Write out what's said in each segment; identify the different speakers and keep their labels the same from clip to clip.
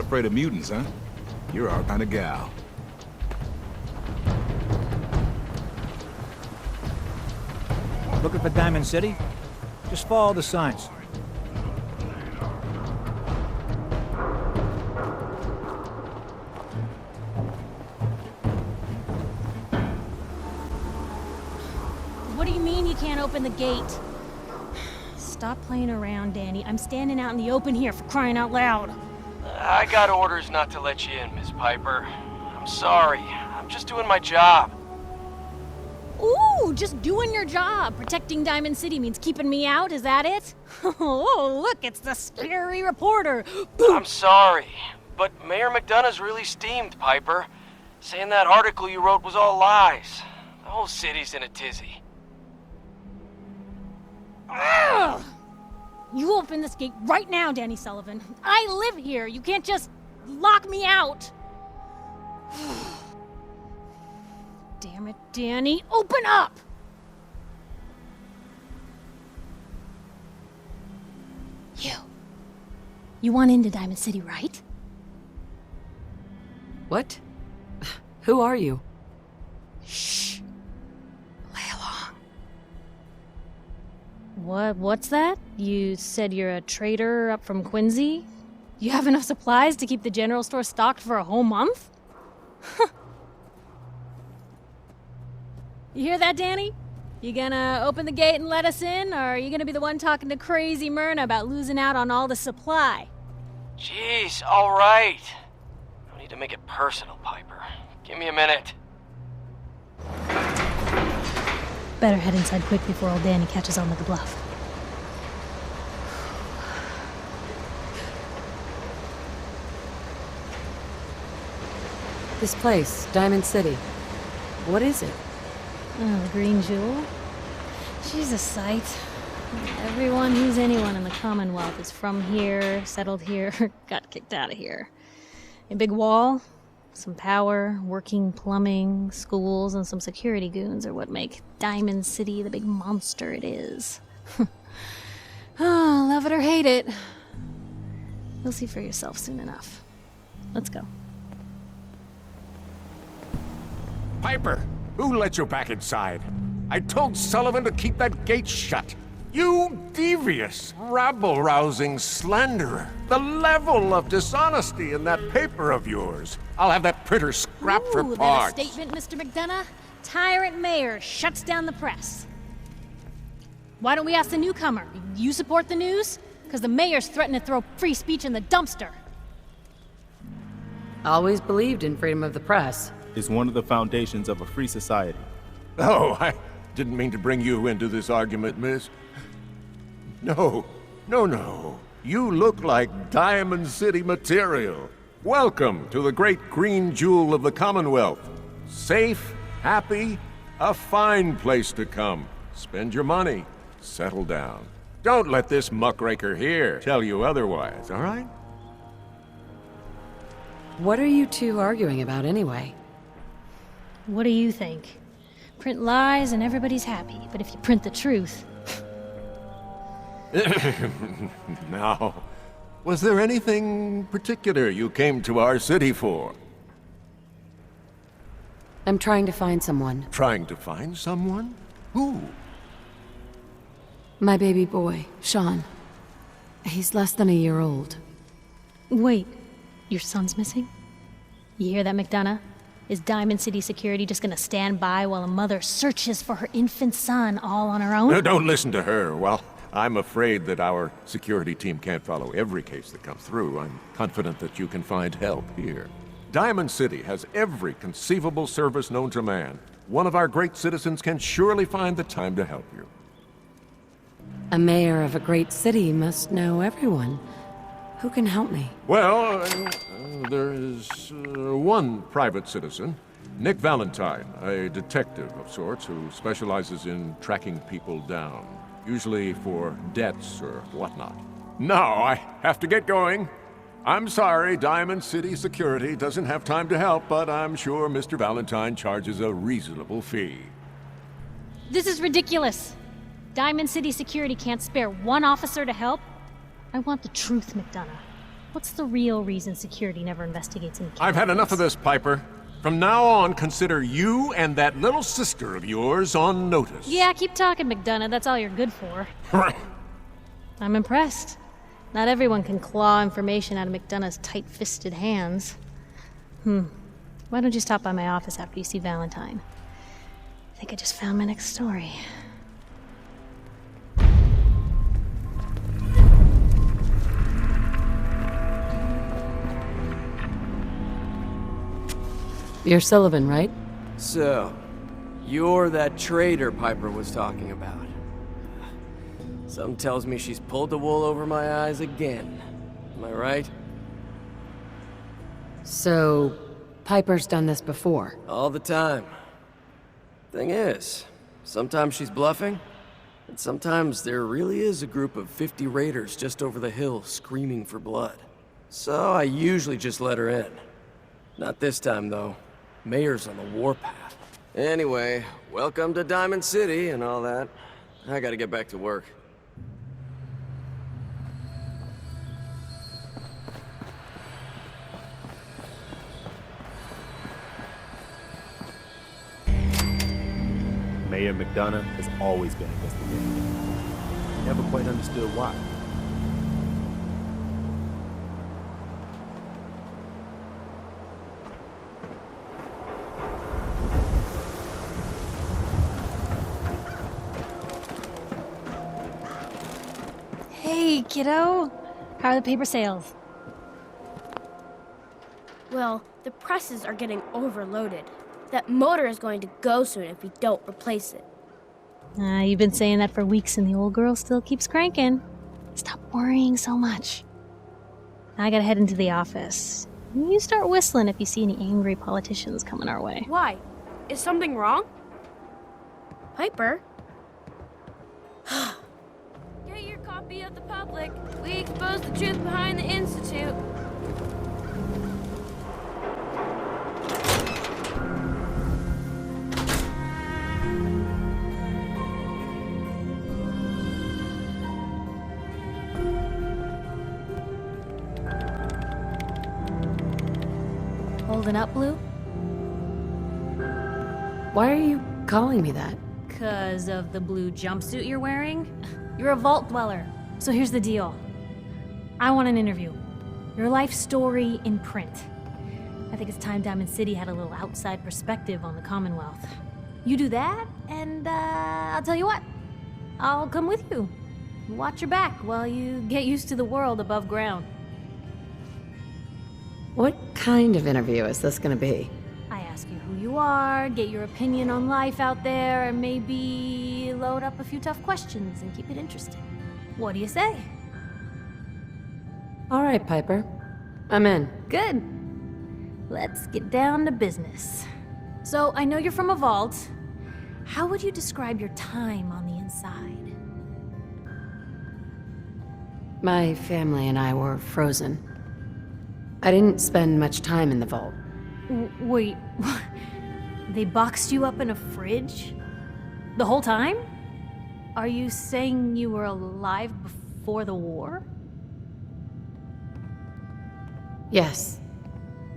Speaker 1: afraid of mutants, huh? You're our kind of gal.
Speaker 2: Looking for Diamond City? Just follow the signs.
Speaker 3: What do you mean you can't open the gate? Stop playing around, Danny. I'm standing out in the open here, for crying out loud.
Speaker 4: I got orders not to let you in, Miss Piper. I'm sorry. I'm just doing my job.
Speaker 3: Ooh, just doing your job. Protecting Diamond City means keeping me out, is that it? Oh, look, it's the scary reporter.
Speaker 4: I'm sorry, but Mayor McDonough's really steamed, Piper. Saying that article you wrote was all lies. The whole city's in a tizzy.
Speaker 3: Ugh! You open this gate right now, Danny Sullivan. I live here. You can't just lock me out. Damn it, Danny. Open up! You want into Diamond City, right?
Speaker 5: What? Who are you?
Speaker 3: Shh. Lay along. What's that? You said you're a trader up from Quincy? You have enough supplies to keep the general store stocked for a whole month? You hear that, Danny? You gonna open the gate and let us in, or are you gonna be the one talking to crazy Myrna about losing out on all the supply?
Speaker 4: Jeez, all right. No need to make it personal, Piper. Give me a minute.
Speaker 3: Better head inside quick before old Danny catches on with the bluff.
Speaker 5: This place, Diamond City. What is it?
Speaker 3: Oh, the Green Jewel? She's a sight. Everyone who's anyone in the Commonwealth is from here, settled here, got kicked out of here. A big wall, some power, working plumbing, schools, and some security goons are what make Diamond City the big monster it is. Oh, love it or hate it. You'll see for yourself soon enough. Let's go.
Speaker 6: Piper, who let you back inside? I told Sullivan to keep that gate shut. You devious, rabble-rousing slanderer. The level of dishonesty in that paper of yours. I'll have that printer scrapped for parts.
Speaker 3: That a statement, Mr. McDonough? Tyrant mayor shuts down the press. Why don't we ask the newcomer? You support the news? Because the mayor's threatened to throw free speech in the dumpster.
Speaker 5: Always believed in freedom of the press.
Speaker 7: Is one of the foundations of a free society.
Speaker 6: Oh, I didn't mean to bring you into this argument, miss. No. You look like Diamond City material. Welcome to the great green jewel of the Commonwealth. Safe, happy, a fine place to come. Spend your money, settle down. Don't let this muckraker here tell you otherwise, all right?
Speaker 5: What are you two arguing about anyway?
Speaker 3: What do you think? Print lies and everybody's happy, but if you print the truth...
Speaker 6: Now, was there anything particular you came to our city for?
Speaker 5: I'm trying to find someone.
Speaker 6: Trying to find someone? Who?
Speaker 5: My baby boy, Sean. He's less than a year old.
Speaker 3: Wait, your son's missing? You hear that, McDonough? Is Diamond City Security just gonna stand by while a mother searches for her infant son all on her own?
Speaker 6: No, don't listen to her. Well, I'm afraid that our security team can't follow every case that comes through. I'm confident that you can find help here. Diamond City has every conceivable service known to man. One of our great citizens can surely find the time to help you.
Speaker 5: A mayor of a great city must know everyone. Who can help me?
Speaker 6: Well, there is one private citizen, Nick Valentine, a detective of sorts who specializes in tracking people down, usually for debts or whatnot. Now I have to get going. I'm sorry, Diamond City Security doesn't have time to help, but I'm sure Mr. Valentine charges a reasonable fee.
Speaker 3: This is ridiculous. Diamond City Security can't spare one officer to help. I want the truth, McDonough. What's the real reason security never investigates any
Speaker 6: I've had enough of
Speaker 3: kidnappings?
Speaker 6: this, Piper. From now on, consider you and that little sister of yours on notice.
Speaker 3: Yeah, keep talking, McDonough. That's all you're good for. I'm impressed. Not everyone can claw information out of McDonough's tight-fisted hands. Why don't you stop by my office after you see Valentine? I think I just found my next story.
Speaker 5: You're Sullivan, right?
Speaker 4: So, you're that traitor Piper was talking about. Something tells me she's pulled the wool over my eyes again. Am I right?
Speaker 5: So, Piper's done this before.
Speaker 4: All the time. Thing is, sometimes she's bluffing, and sometimes there really is a group of 50 raiders just over the hill screaming for blood. So I usually just let her in. Not this time, though. Mayor's on the warpath. Anyway, welcome to Diamond City and all that. I gotta get back to work.
Speaker 7: Mayor McDonough has always been investigated. Never quite understood why.
Speaker 3: Hey, kiddo. How are the paper sales?
Speaker 8: Well, the presses are getting overloaded. That motor is going to go soon if we don't replace it.
Speaker 3: You've been saying that for weeks and the old girl still keeps cranking. Stop worrying so much. I gotta head into the office. You start whistling if you see any angry politicians coming our way.
Speaker 8: Why? Is something wrong? Piper? Get your copy of the public. We expose the truth behind the Institute.
Speaker 3: Holding up, Blue?
Speaker 5: Why are you calling me that?
Speaker 3: 'Cause of the blue jumpsuit you're wearing? You're a vault dweller. So here's the deal. I want an interview. Your life story in print. I think it's time Diamond City had a little outside perspective on the Commonwealth. You do that, and I'll tell you what. I'll come with you. Watch your back while you get used to the world above ground.
Speaker 5: What kind of interview is this gonna be?
Speaker 3: I ask you who you are, get your opinion on life out there, and maybe load up a few tough questions and keep it interesting. What do you say?
Speaker 5: All right, Piper. I'm in.
Speaker 3: Good. Let's get down to business. So, I know you're from a vault. How would you describe your time on the inside?
Speaker 5: My family and I were frozen. I didn't spend much time in the vault.
Speaker 3: Wait, they boxed you up in a fridge? The whole time? Are you saying you were alive before the war?
Speaker 5: Yes.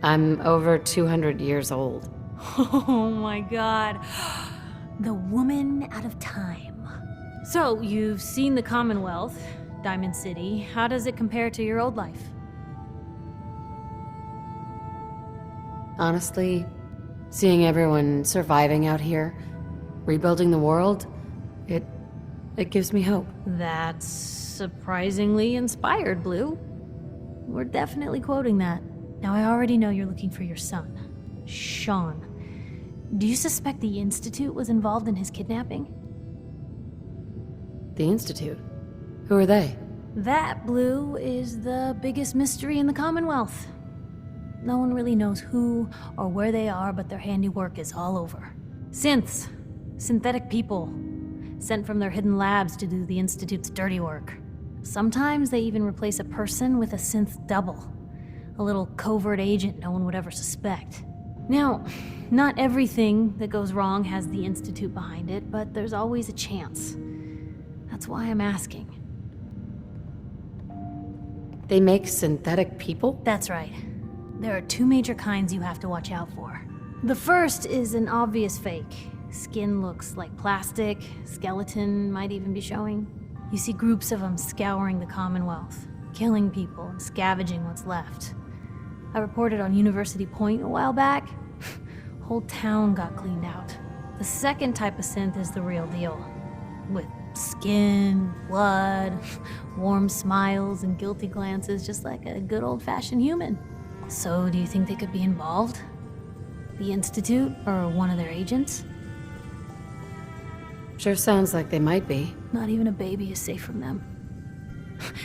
Speaker 5: I'm over 200 years old.
Speaker 3: Oh my god. The woman out of time. So, you've seen the Commonwealth, Diamond City. How does it compare to your old life?
Speaker 5: Honestly, seeing everyone surviving out here, rebuilding the world, it gives me hope.
Speaker 3: That's surprisingly inspired, Blue. We're definitely quoting that. Now, I already know you're looking for your son, Sean. Do you suspect the Institute was involved in his kidnapping?
Speaker 5: The Institute? Who are they?
Speaker 3: That, Blue, is the biggest mystery in the Commonwealth. No one really knows who or where they are, but their handiwork is all over. Synths. Synthetic people. Sent from their hidden labs to do the Institute's dirty work. Sometimes they even replace a person with a synth double. A little covert agent no one would ever suspect. Now, not everything that goes wrong has the Institute behind it, but there's always a chance. That's why I'm asking.
Speaker 5: They make synthetic people?
Speaker 3: That's right. There are two major kinds you have to watch out for. The first is an obvious fake. Skin looks like plastic, skeleton might even be showing. You see groups of them scouring the Commonwealth, killing people and scavenging what's left. I reported on University Point a while back. Whole town got cleaned out. The second type of synth is the real deal. With skin, blood, warm smiles, and guilty glances, just like a good old-fashioned human. So, do you think they could be involved? The Institute, or one of their agents?
Speaker 5: Sure sounds like they might be.
Speaker 3: Not even a baby is safe from them.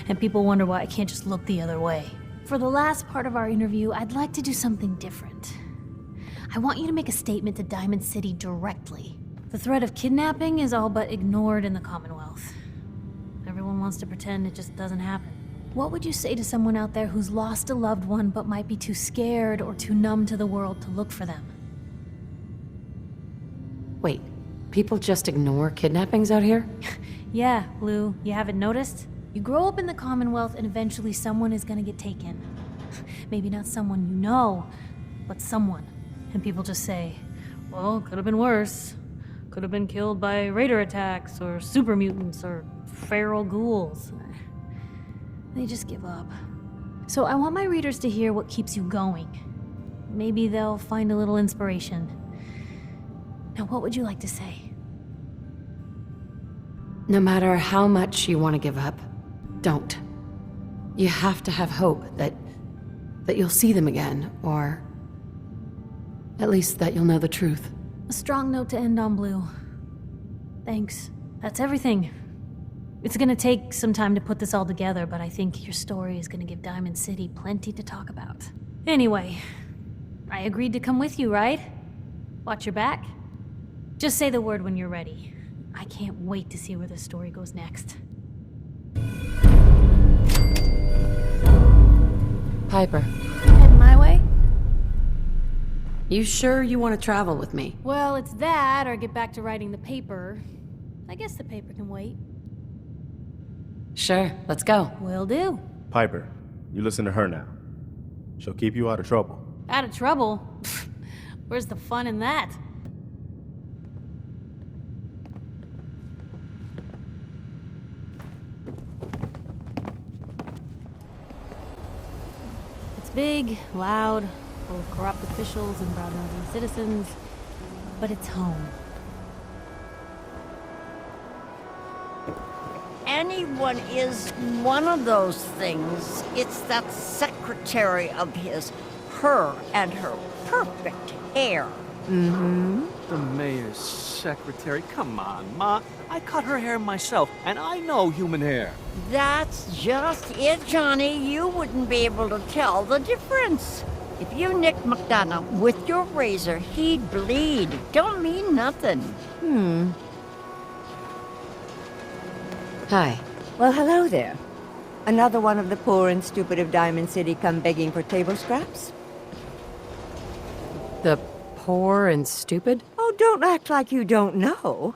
Speaker 3: And people wonder why I can't just look the other way. For the last part of our interview, I'd like to do something different. I want you to make a statement to Diamond City directly. The threat of kidnapping is all but ignored in the Commonwealth. Everyone wants to pretend it just doesn't happen. What would you say to someone out there who's lost a loved one but might be too scared or too numb to the world to look for them?
Speaker 5: Wait, people just ignore kidnappings out here?
Speaker 3: Yeah, Blue, you haven't noticed? You grow up in the Commonwealth and eventually someone is gonna get taken. Maybe not someone you know, but someone. And people just say, well, could have been worse. Could have been killed by raider attacks, or super mutants, or feral ghouls. They just give up. So I want my readers to hear what keeps you going. Maybe they'll find a little inspiration. Now, what would you like to say?
Speaker 5: No matter how much you want to give up, don't. You have to have hope that you'll see them again, or at least that you'll know the truth.
Speaker 3: A strong note to end on, Blue. Thanks. That's everything. It's gonna take some time to put this all together, but I think your story is gonna give Diamond City plenty to talk about. Anyway, I agreed to come with you, right? Watch your back? Just say the word when you're ready. I can't wait to see where this story goes next.
Speaker 5: Piper,
Speaker 3: Heading my way?
Speaker 5: you sure you want to travel with me?
Speaker 3: Well, it's that, or get back to writing the paper. I guess the paper can wait.
Speaker 5: Sure, let's go.
Speaker 3: Will do.
Speaker 7: Piper, you listen to her now. She'll keep you out of trouble.
Speaker 3: Out of trouble? Where's the fun in that? It's big, loud, full of corrupt officials and brown-nosing citizens, but it's home.
Speaker 9: Anyone is one of those things. It's that secretary of his, her and her perfect hair.
Speaker 10: The mayor's secretary. Come on, Ma. I cut her hair myself, and I know human hair.
Speaker 9: That's just it, Johnny. You wouldn't be able to tell the difference. If you nicked McDonough with your razor, he'd bleed. Don't mean nothing.
Speaker 5: Hi.
Speaker 11: Well, hello there. Another one of the poor and stupid of Diamond City come begging for table scraps?
Speaker 5: The poor and stupid?
Speaker 11: Oh, don't act like you don't know.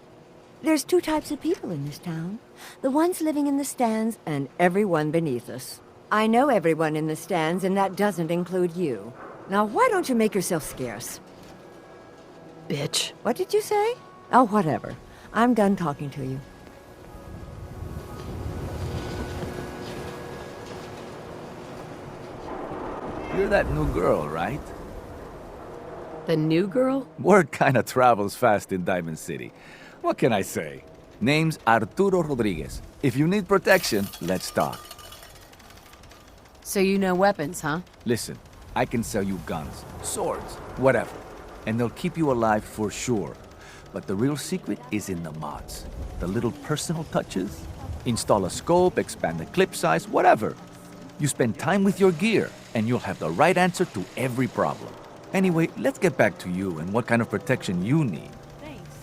Speaker 11: There's two types of people in this town. The ones living in the stands and everyone beneath us. I know everyone in the stands, and that doesn't include you. Now, why don't you make yourself scarce?
Speaker 5: Bitch.
Speaker 11: What did you say? Oh, whatever. I'm done talking to you.
Speaker 12: You're that new girl, right?
Speaker 5: The new girl?
Speaker 12: Word kinda travels fast in Diamond City. What can I say? Name's Arturo Rodriguez. If you need protection, let's talk.
Speaker 5: So you know weapons, huh?
Speaker 12: Listen, I can sell you guns, swords, whatever. And they'll keep you alive for sure. But the real secret is in the mods. The little personal touches. Install a scope, expand the clip size, whatever. You spend time with your gear, and you'll have the right answer to every problem. Anyway, let's get back to you and what kind of protection you need.
Speaker 3: Thanks.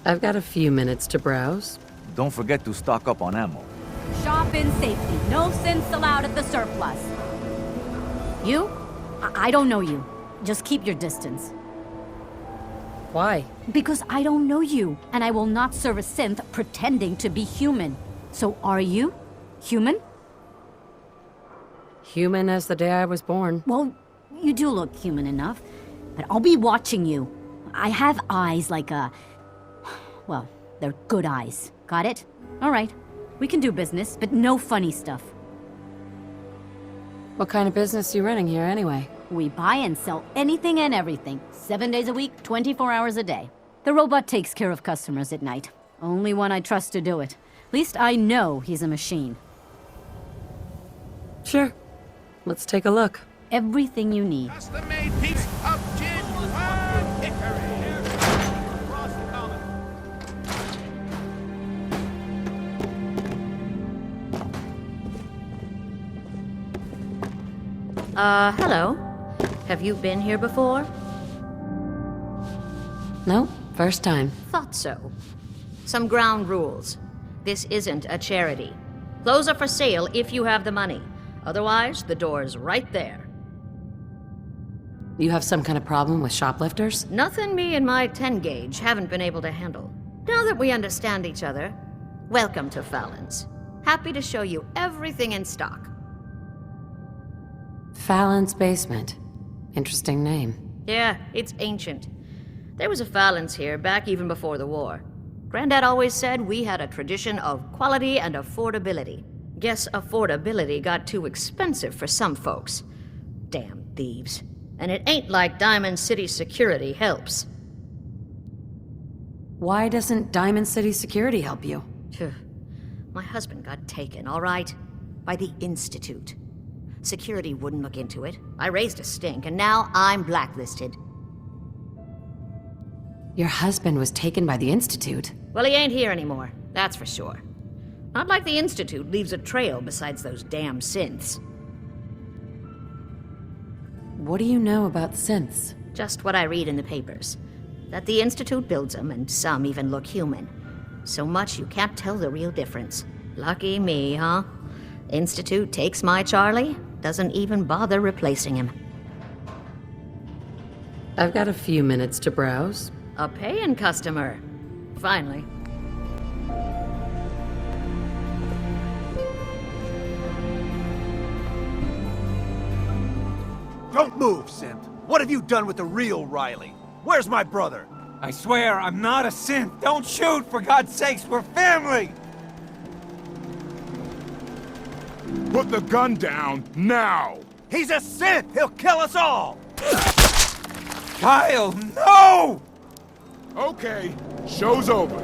Speaker 5: I've got a few minutes to browse.
Speaker 12: Don't forget to stock up on ammo.
Speaker 13: Shop in safety. No synths allowed at the surplus. You? I don't know you. Just keep your distance.
Speaker 5: Why?
Speaker 13: Because I don't know you, and I will not serve a synth pretending to be human. So are you human?
Speaker 5: Human as the day I was born.
Speaker 13: Well, you do look human enough, but I'll be watching you. I have eyes like a... Well, they're good eyes. Got it? All right. We can do business, but no funny stuff.
Speaker 5: What kind of business you running here anyway?
Speaker 13: We buy and sell anything and everything. 7 days a week, 24 hours a day. The robot takes care of customers at night. Only one I trust to do it. At least I know he's a machine.
Speaker 5: Sure. Let's take a look.
Speaker 13: Everything you need.
Speaker 1: Custom-made piece of genuine hickory.
Speaker 14: Hello. Have you been here before?
Speaker 5: No, first time.
Speaker 14: Thought so. Some ground rules. This isn't a charity. Clothes are for sale if you have the money. Otherwise, the door's right there.
Speaker 5: You have some kind of problem with shoplifters?
Speaker 14: Nothing me and my 10-gauge haven't been able to handle. Now that we understand each other, welcome to Fallon's. Happy to show you everything in stock.
Speaker 5: Fallon's Basement. Interesting name.
Speaker 14: Yeah, it's ancient. There was a Fallon's here back even before the war. Granddad always said we had a tradition of quality and affordability. Guess affordability got too expensive for some folks. Damn thieves. And it ain't like Diamond City security helps.
Speaker 5: Why doesn't Diamond City security help you?
Speaker 14: Phew. My husband got taken, all right? By the Institute. Security wouldn't look into it. I raised a stink, and now I'm blacklisted.
Speaker 5: Your husband was taken by the Institute?
Speaker 14: Well, he ain't here anymore, that's for sure. Not like the Institute leaves a trail besides those damn synths.
Speaker 5: What do you know about synths?
Speaker 14: Just what I read in the papers. That the Institute builds them, and some even look human. So much you can't tell the real difference. Lucky me, huh? Institute takes my Charlie, doesn't even bother replacing him.
Speaker 5: I've got a few minutes to browse.
Speaker 14: A paying customer. Finally.
Speaker 10: Don't move, Synth. What have you done with the real Riley? Where's my brother?
Speaker 2: I swear, I'm not a synth. Don't shoot, for God's sakes, we're family!
Speaker 1: Put the gun down, now!
Speaker 10: He's a synth! He'll kill us all!
Speaker 2: Kyle, no!
Speaker 1: Okay, show's over.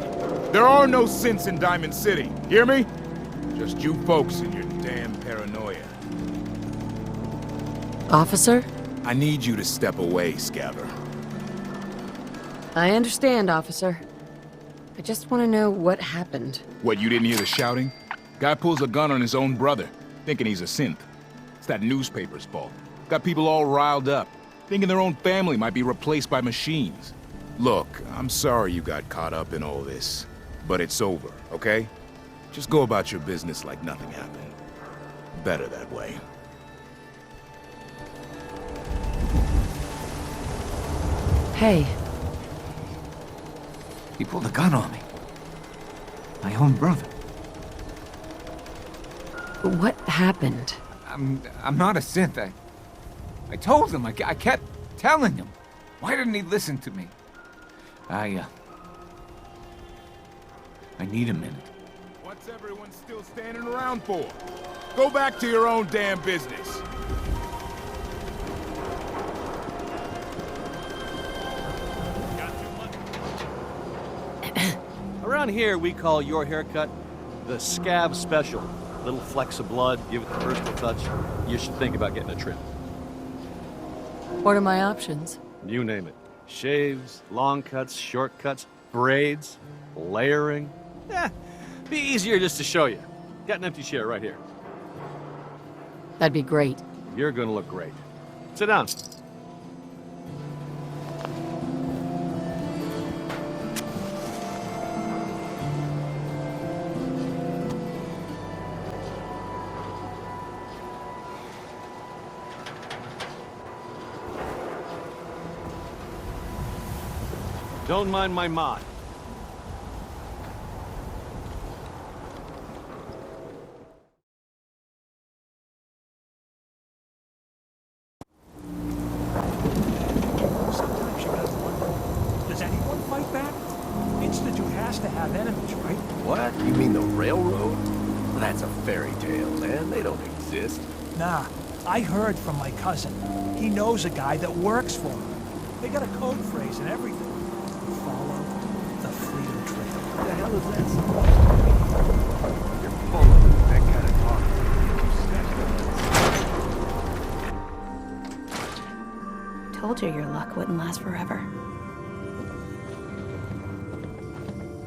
Speaker 1: There are no synths in Diamond City, hear me? Just you folks and your damn paranoia.
Speaker 5: Officer?
Speaker 1: I need you to step away, Scabber.
Speaker 5: I understand, officer. I just want to know what happened.
Speaker 1: What, you didn't hear the shouting? Guy pulls a gun on his own brother, thinking he's a synth. It's that newspaper's fault. Got people all riled up, thinking their own family might be replaced by machines. Look, I'm sorry you got caught up in all this, but it's over, okay? Just go about your business like nothing happened. Better that way.
Speaker 5: Hey.
Speaker 2: He pulled a gun on me. My own brother.
Speaker 5: What happened?
Speaker 2: I'm not a synth. I told him. I kept telling him. Why didn't he listen to me? I need a minute.
Speaker 1: What's everyone still standing around for? Go back to your own damn business.
Speaker 10: Around here, we call your haircut the scab special. Little flecks of blood, give it the personal touch. You should think about getting a trim.
Speaker 5: What are my options?
Speaker 10: You name it. Shaves, long cuts, short cuts, braids, layering. Yeah, be easier just to show you. Got an empty chair right here.
Speaker 5: That'd be great.
Speaker 10: You're gonna look great. Sit down. Don't mind my mod.
Speaker 15: that? Institute has to have enemies, right?
Speaker 6: What? You mean the railroad? Well, that's a fairy tale, man. They don't exist.
Speaker 15: Nah, I heard from my cousin. He knows a guy that works for him. They got a code phrase and everything. Follow the Freedom Trail.
Speaker 6: What the hell is that supposed to be? You're full of that kind of talk.
Speaker 16: Told you your luck wouldn't last forever.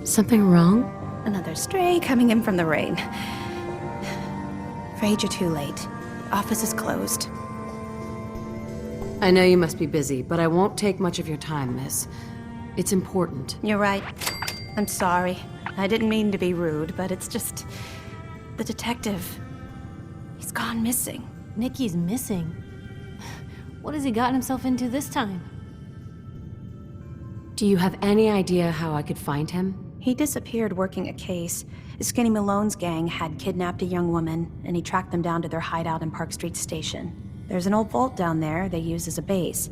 Speaker 5: Something wrong?
Speaker 16: Another stray coming in from the rain. Afraid you're too late. Office is closed.
Speaker 5: I know you must be busy, but I won't take much of your time, miss. It's important.
Speaker 16: You're right. I'm sorry. I didn't mean to be rude, but it's just... the detective... he's gone missing.
Speaker 3: Nicky's missing. What has he gotten himself into this time?
Speaker 5: Do you have any idea how I could find him?
Speaker 16: He disappeared working a case. Skinny Malone's gang had kidnapped a young woman, and he tracked them down to their hideout in Park Street Station. There's an old vault down there they use as a base.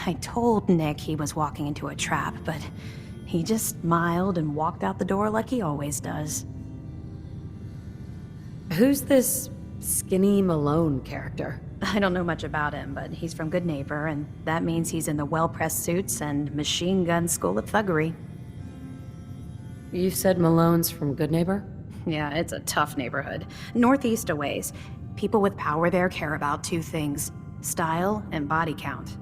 Speaker 16: I told Nick he was walking into a trap, but he just smiled and walked out the door like he always does.
Speaker 5: Who's this Skinny Malone character?
Speaker 16: I don't know much about him, but he's from Good Neighbor, and that means he's in the well-pressed suits and machine gun school of thuggery.
Speaker 5: You said Malone's from Good Neighbor?
Speaker 16: Yeah, it's a tough neighborhood. Northeast a ways. People with power there care about two things: style and body count.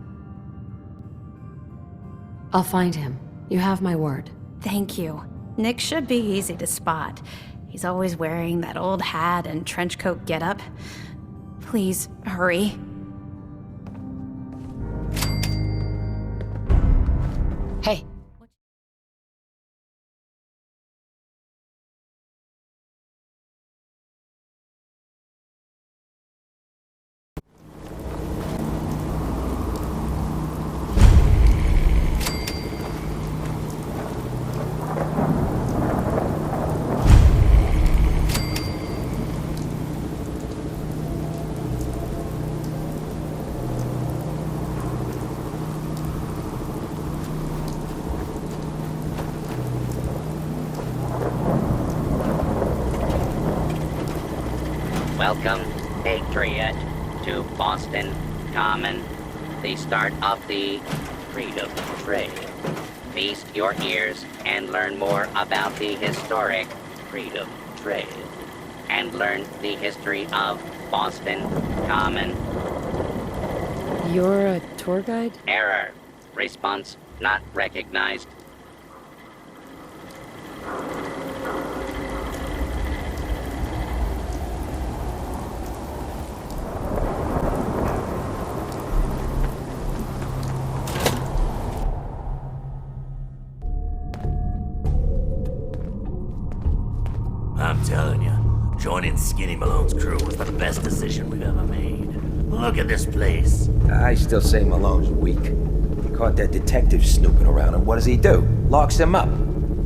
Speaker 5: I'll find him. You have my word.
Speaker 16: Thank you. Nick should be easy to spot. He's always wearing that old hat and trench coat getup. Please, hurry.
Speaker 5: Hey.
Speaker 17: Welcome, Patriot, to Boston Common, the start of the Freedom Trail. Feast your ears and learn more about the historic Freedom Trail, and learn the history of Boston Common.
Speaker 5: You're a tour guide?
Speaker 17: Error. Response not recognized.
Speaker 18: I'm telling you, joining Skinny Malone's crew was the best decision we've ever made. Look at this place.
Speaker 19: I still say Malone's weak. He caught that detective snooping around, and what does he do? Locks him up.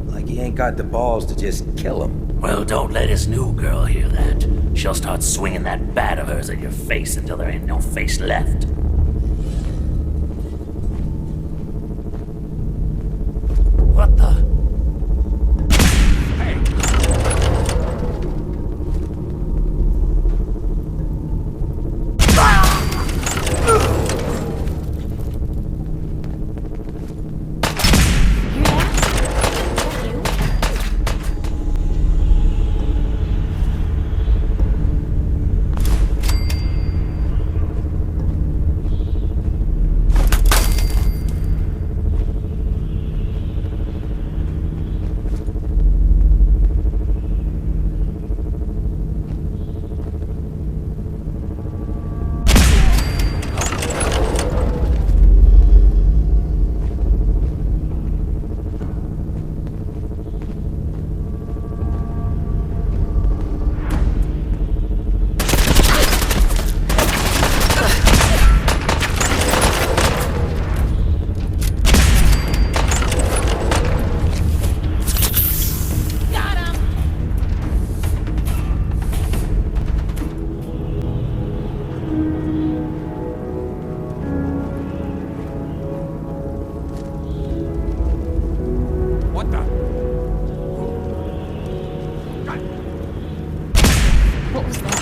Speaker 19: Like he ain't got the balls to just kill him.
Speaker 18: Well, don't let his new girl hear that. She'll start swinging that bat of hers at your face until there ain't no face left. What the?
Speaker 2: What the?
Speaker 3: What was that?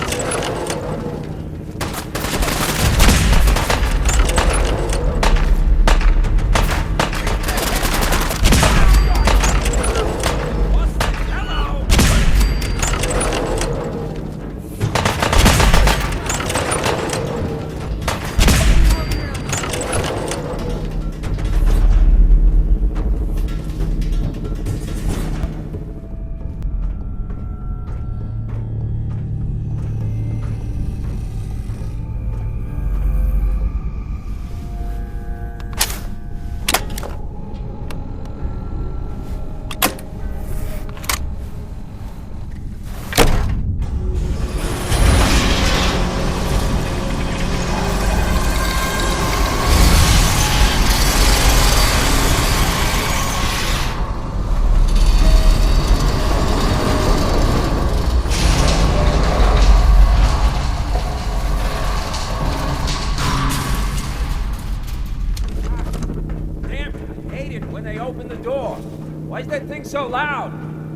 Speaker 19: Why is that thing so loud?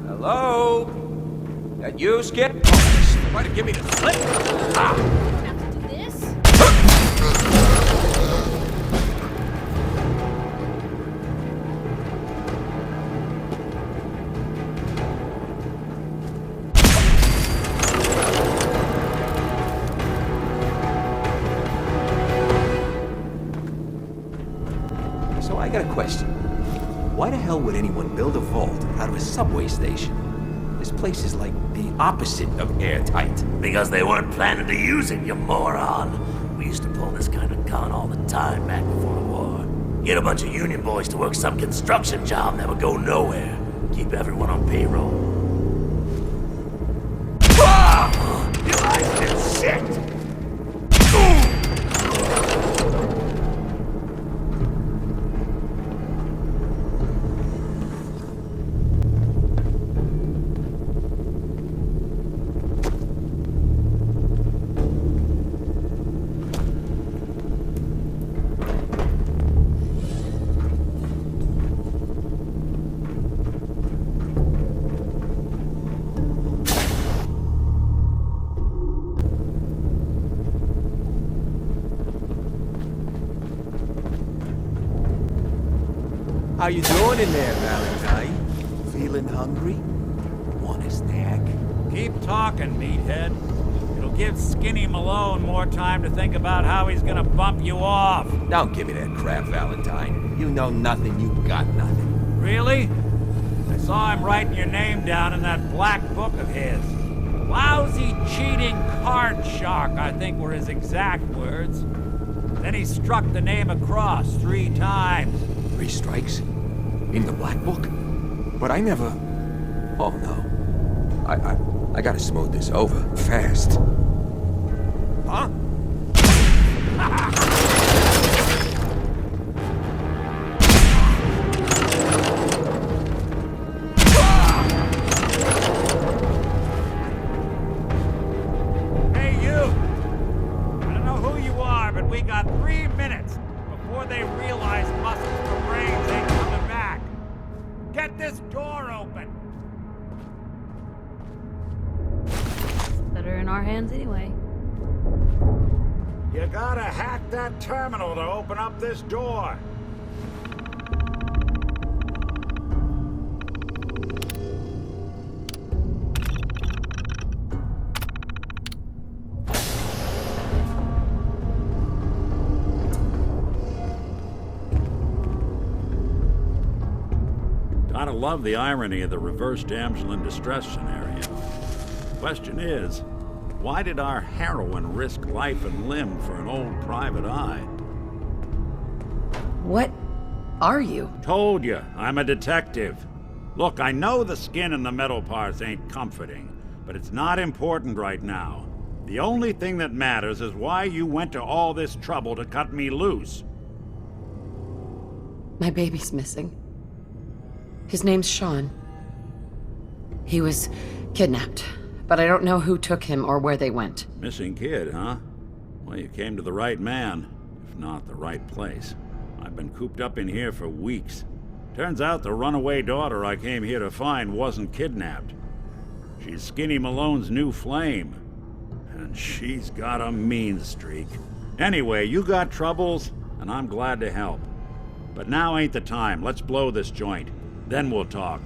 Speaker 19: Hello? That you, Skip? Try to give me the slip? Ah! So I got a question. Why the hell would anyone build a vault out of a subway station? This place is like the opposite of airtight.
Speaker 18: Because they weren't planning to use it, you moron. We used to pull this kind of gun all the time back before the war. Get a bunch of union boys to work some construction job that would go nowhere. Keep everyone on payroll. Ah! You guys did shit!
Speaker 19: How you doing in there, Valentine? Feeling hungry? Want a snack?
Speaker 20: Keep talking, meathead. It'll give Skinny Malone more time to think about how he's gonna bump you off.
Speaker 19: Don't give me that crap, Valentine. You know nothing, you got nothing.
Speaker 20: Really? I saw him writing your name down in that black book of his. Lousy, cheating card shark, I think were his exact words. Then he struck the name across 3 times.
Speaker 19: 3 strikes? In the black book? But I never... Oh, no. I gotta smooth this over fast. Huh?
Speaker 20: Hey, you! I don't know who you are, but we got 3 minutes before they realize muscles for brains ain't coming back. Get this door open!
Speaker 3: Better in our hands anyway.
Speaker 20: You gotta hack that terminal to open up this door. Gotta love the irony of the reverse damsel in distress scenario. Question is, why did our heroine risk life and limb for an old private eye?
Speaker 5: What are you?
Speaker 20: Told you, I'm a detective. Look, I know the skin and the metal parts ain't comforting, but it's not important right now. The only thing that matters is why you went to all this trouble to cut me loose.
Speaker 5: My baby's missing. His name's Sean. He was kidnapped, but I don't know who took him or where they went.
Speaker 20: Missing kid, huh? Well, you came to the right man, if not the right place. I've been cooped up in here for weeks. Turns out the runaway daughter I came here to find wasn't kidnapped. She's Skinny Malone's new flame. And she's got a mean streak. Anyway, you got troubles, and I'm glad to help. But now ain't the time. Let's blow this joint. Then we'll talk.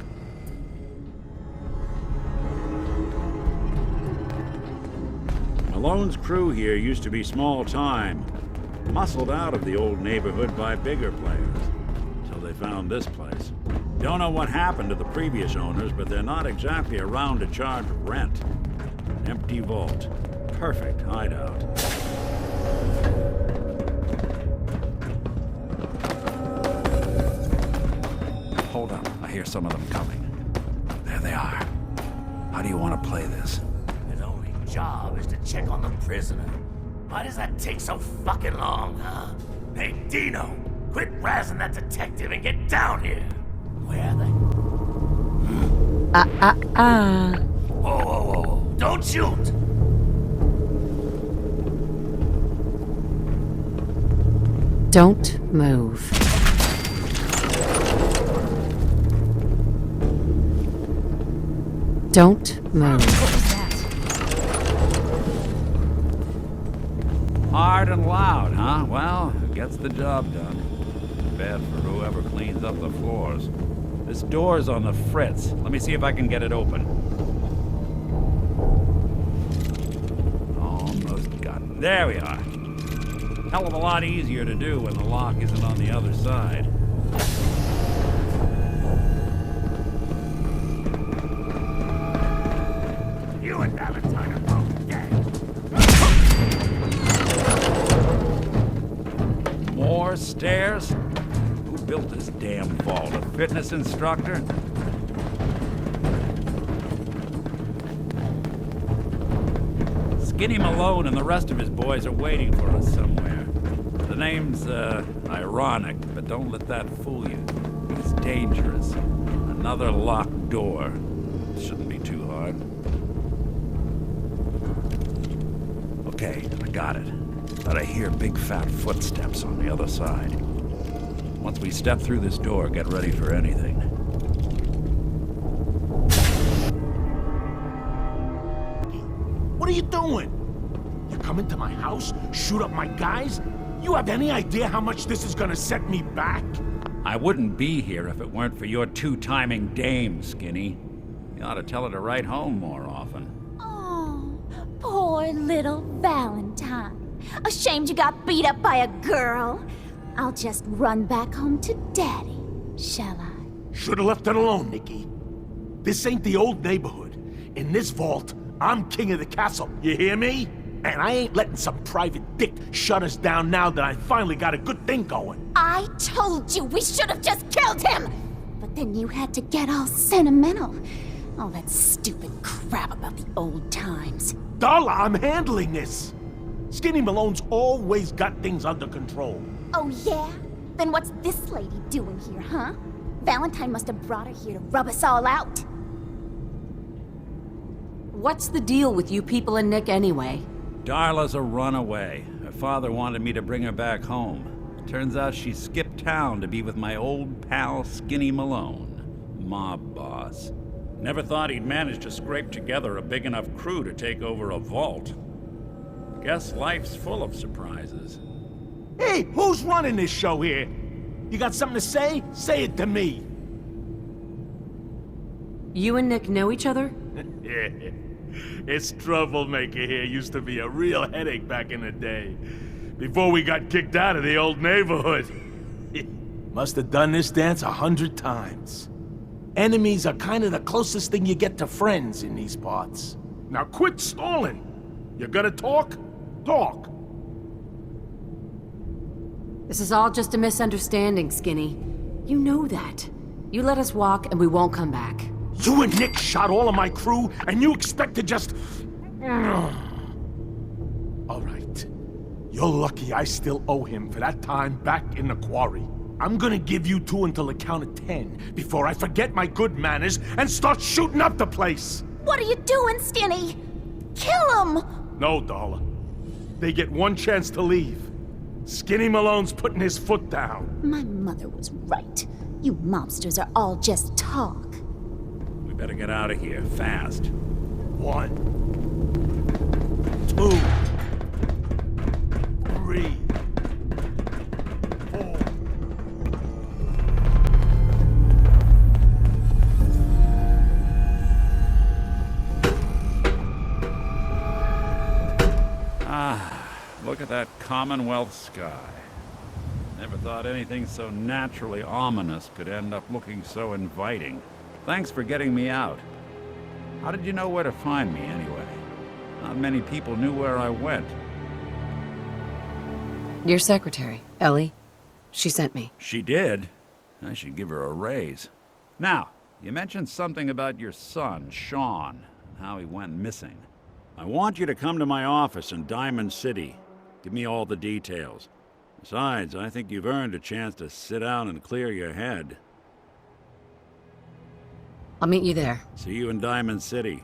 Speaker 20: Malone's crew here used to be small time. Muscled out of the old neighborhood by bigger players. Till they found this place. Don't know what happened to the previous owners, but they're not exactly around to charge rent. An empty vault. Perfect hideout. Hold up, I hear some of them coming. There they are. How do you want to play this?
Speaker 18: His only job is to check on the prisoner. Why does that take so fucking long, huh? Hey, Dino, quit razzing that detective and get down here. Where are they? Whoa, whoa, whoa. Don't shoot!
Speaker 5: Don't move. Don't move.
Speaker 20: Hard and loud, huh? Well, gets the job done. Bad for whoever cleans up the floors. This door's on the fritz. Let me see if I can get it open. Almost got it. There we are. Hell of a lot easier to do when the lock isn't on the other side.
Speaker 18: You and Valentine are both dead.
Speaker 20: More stairs? Who built this damn vault? A fitness instructor? Skinny Malone and the rest of his boys are waiting for us somewhere. The name's, ironic, but don't let that fool you. It's dangerous. Another locked door. Shouldn't be too hard. Okay, I got it. But I hear big fat footsteps on the other side. Once we step through this door, get ready for anything.
Speaker 21: What are you doing? You come into my house, shoot up my guys? You have any idea how much this is gonna set me back?
Speaker 20: I wouldn't be here if it weren't for your two-timing dame, Skinny. You ought to tell her to write home more often.
Speaker 22: Oh, poor little Valentine. Ashamed you got beat up by a girl. I'll just run back home to Daddy, shall I?
Speaker 21: Should've left it alone, Nikki. This ain't the old neighborhood. In this vault, I'm king of the castle, you hear me? And I ain't letting some private dick shut us down now that I finally got a good thing going.
Speaker 22: I told you we should have just killed him! But then you had to get all sentimental. All that stupid crap about the old times.
Speaker 21: Darla, I'm handling this. Skinny Malone's always got things under control.
Speaker 22: Oh yeah? Then what's this lady doing here, huh? Valentine must have brought her here to rub us all out.
Speaker 5: What's the deal with you people and Nick anyway?
Speaker 20: Darla's a runaway. Her father wanted me to bring her back home. Turns out she skipped town to be with my old pal Skinny Malone, mob boss. Never thought he'd manage to scrape together a big enough crew to take over a vault. Guess life's full of surprises.
Speaker 21: Hey, who's running this show here? You got something to say? Say it to me.
Speaker 5: You and Nick know each other?
Speaker 21: Yeah. This troublemaker here used to be a real headache back in the day. Before we got kicked out of the old neighborhood. Must have done this dance 100 times. Enemies are kind of the closest thing you get to friends in these parts. Now quit stalling. You gonna talk? Talk.
Speaker 5: This is all just a misunderstanding, Skinny. You know that. You let us walk and we won't come back.
Speaker 21: You and Nick shot all of my crew, and you expect to just... All right. You're lucky I still owe him for that time back in the quarry. I'm gonna give you two until the count of 10 before I forget my good manners and start shooting up the place.
Speaker 22: What are you doing, Skinny? Kill him!
Speaker 21: No, Darla. They get one chance to leave. Skinny Malone's putting his foot down.
Speaker 22: My mother was right. Kill You mobsters are all just talk.
Speaker 20: We better get out of here, fast. 1, 2, 3, 4. Look at that Commonwealth sky. Never thought anything so naturally ominous could end up looking so inviting. Thanks for getting me out. How did you know where to find me, anyway? Not many people knew where I went.
Speaker 5: Your secretary, Ellie. She sent me.
Speaker 20: She did? I should give her a raise. Now, you mentioned something about your son, Sean, and how he went missing. I want you to come to my office in Diamond City. Give me all the details. Besides, I think you've earned a chance to sit down and clear your head.
Speaker 5: I'll meet you there.
Speaker 20: See you in Diamond City.